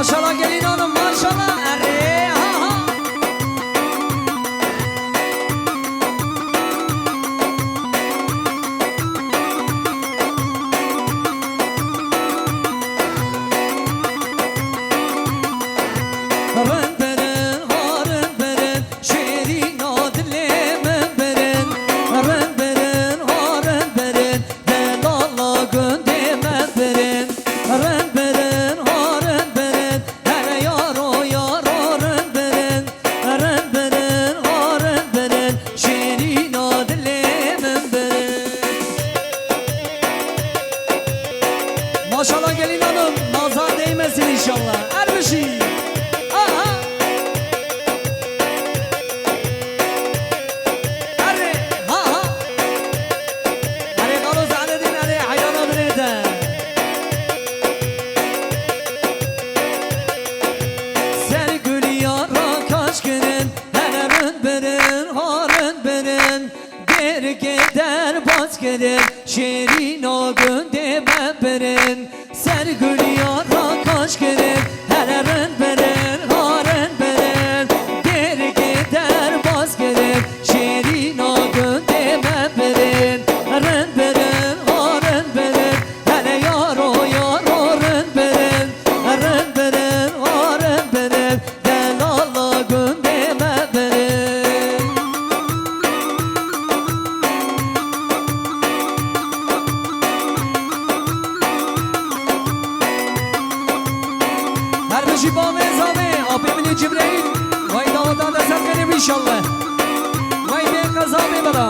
ماشاءالله gelin hanım maşallah. Arre ha ha. Maşallah gelin hanım, nazar değmesin inşallah. Her bir şey. Aha. Arre, ha ha. Arre kalız adedin, arre hayrana birede. Sen gül yara kaç günün, herün berin, harın berin. Geri gider bas gelir, şirin o günde beberin. Sen gül yara kaç gelir, herün berin, harın berin. Geri gider bas gelir, şirin o günde beberin. Herün berin, harın berin, hele yar o yar harın berin. Herün berin, harın berin, delala günde beberin. Şifa mezame, abimini Cibril. Vay davada da serkenim inşallah. Vay be kazame bana.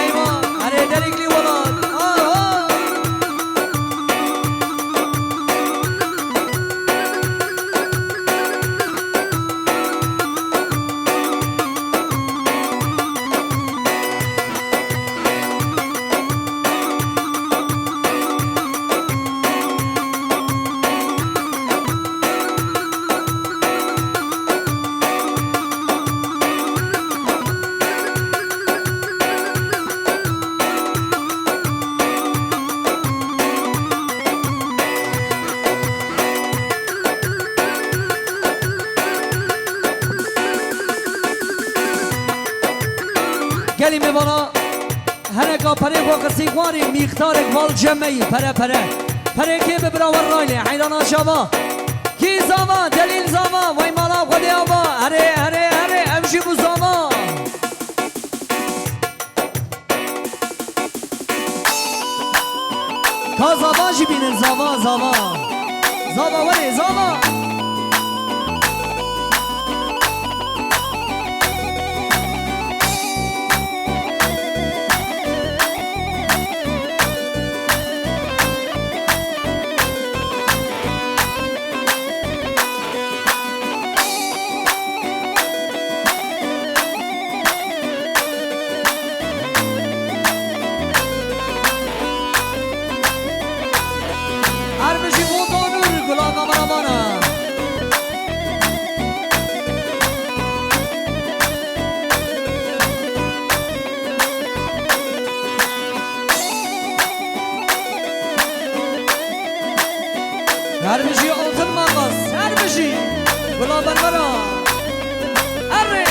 Eyvah, hadi delikli olan. Gelime bana hereka pere vakısı var miktarı mal cemmeyi pere pere ki be bravar rayle hayran aşama ki zama delil zama vay mala kodi ama are emşi bu zama kazama jibinin zama var zama her bir şey altın makas, her bir şey. Bula ben bana. Arre.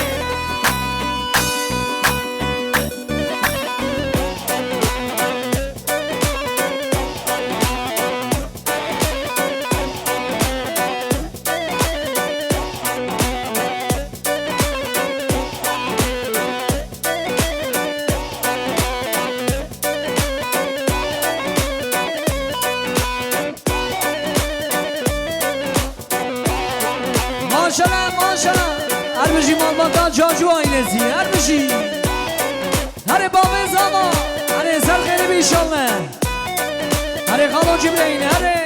Maşallah her bir şey malbatan çocuğu ailesi her bir şey. Hadi babı zama hadi serkeli bir inşallah. Hadi kalon Cibril hadi.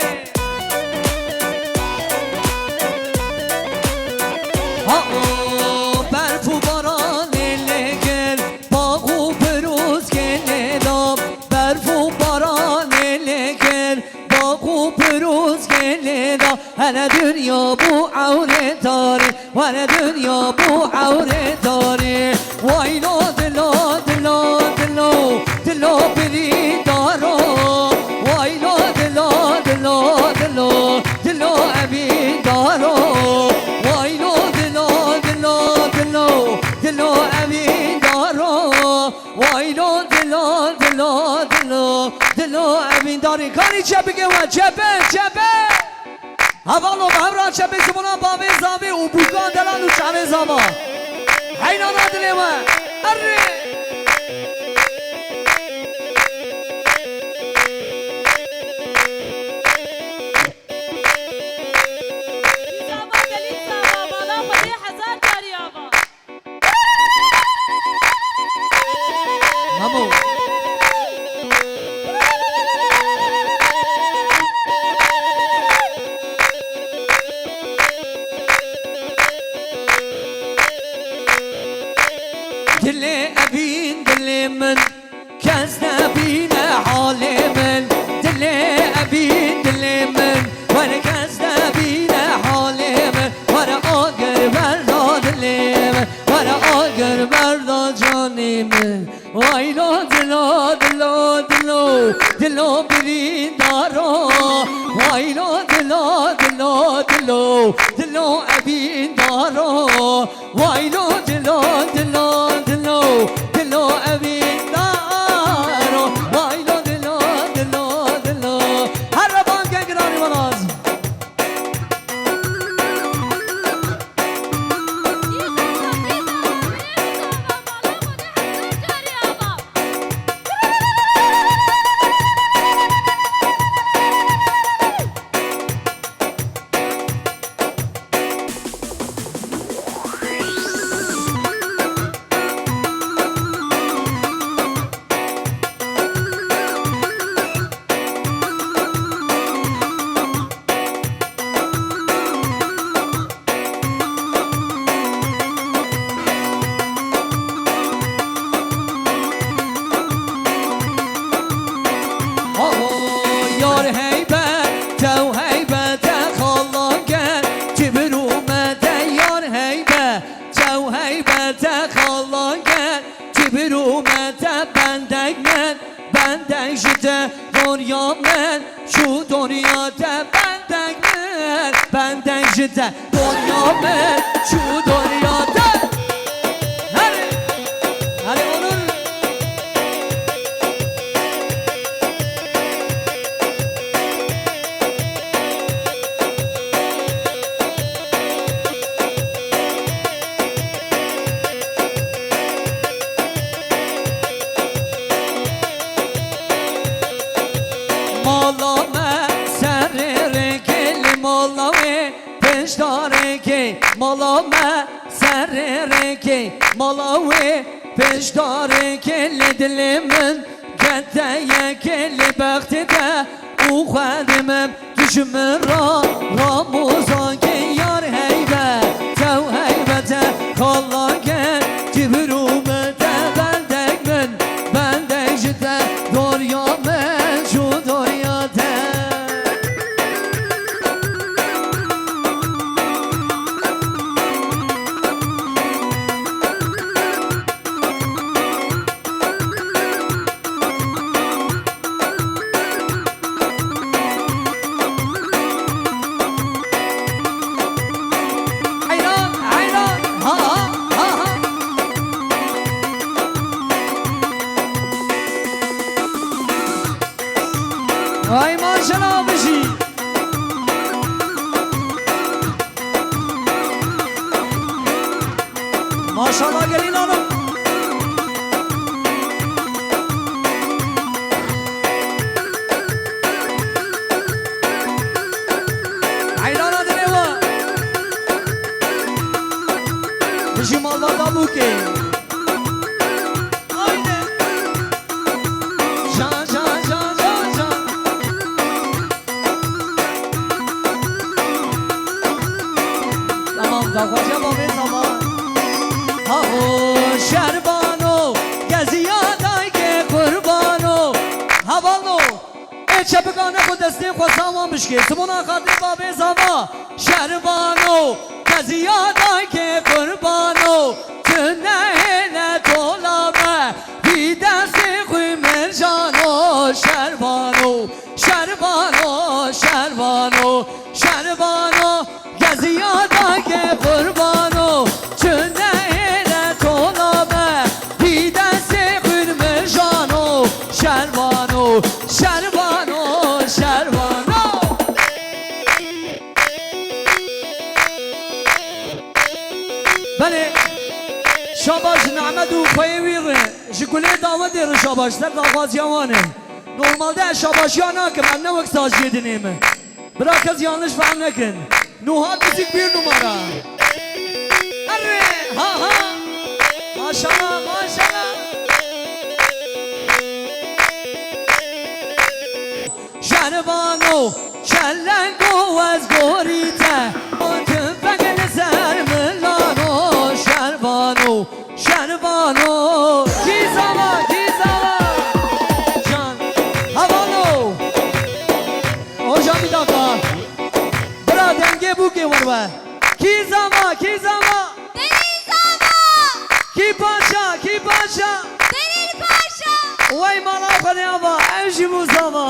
Ha o berfu baran elle gel bağı peruz gel dam berfu baran elle gel bağı peruz gel dam hele dünya bu avret tari hele dünya bu avret tari گرانی کاری چه بگه و چپه اولو به همراه چپه زمانه باوی زاوی و بوگان دلان و چهوه زاما حینان دلی من اره دل ابین دل من کس نبینه حال من دل ابین دل من ور کس نبینه حال من ور آگر بردا دل من ور آگر بردا جانی من وایلا دلو دلو دلو دلو برین دارا وایلا دلو دلو دلو دلو ابین دارا وایلا دلو دلو دلو ابین دارا وایلا دلو دلو دلو هر ربان که گرانی مناز بندگ شده دنیا من شو دنیا ده بندگ شده دنیا من شو دنیا ده هره اونون مالا سر که مالاوی پیش داره که دل من گده کل بخت ده او خودمم دشمن را موزان که یار هیبه تو هیبته کالاگه جبرومته بندگ جده دنیا من شو دنیا ده وای ماشاءالله بشی ماشاءالله گلین آنم حیران آدنه و بشی مالدار دابوکه داخوشا بابی زمان شربانو گزیادای که قربانو حوالو چه بگانه خود دستی خود سامان بشکه سمونا خاطر بابی زمان شربانو گزیادای که قربانو تنهیل دولامه بی دستی خوی مرجانو شربانو گزیادای که قربانو تنهیل دولامه بی دستی خوی مرجانو شربانو شاباش نعمد و پیویر شکلی دعوت در شاباش در دعوت یوانه نورمال ده شاباش یا نکن من نوک ساز جدینیم برا کس yanlış فهم نکن نوحات موسیق bir numara اره ها ها ماشالله ماشالله شربانو شلنگو از گوریته تفنگ سر ملانو شربانو شربانو گیزاما گیزاما جان هوانو هوشا bir dakika bra denge bu ki var be gizama gizama Delil Zama! ki paşa Delil Paşa! vay mala kadar ama evji bu zaman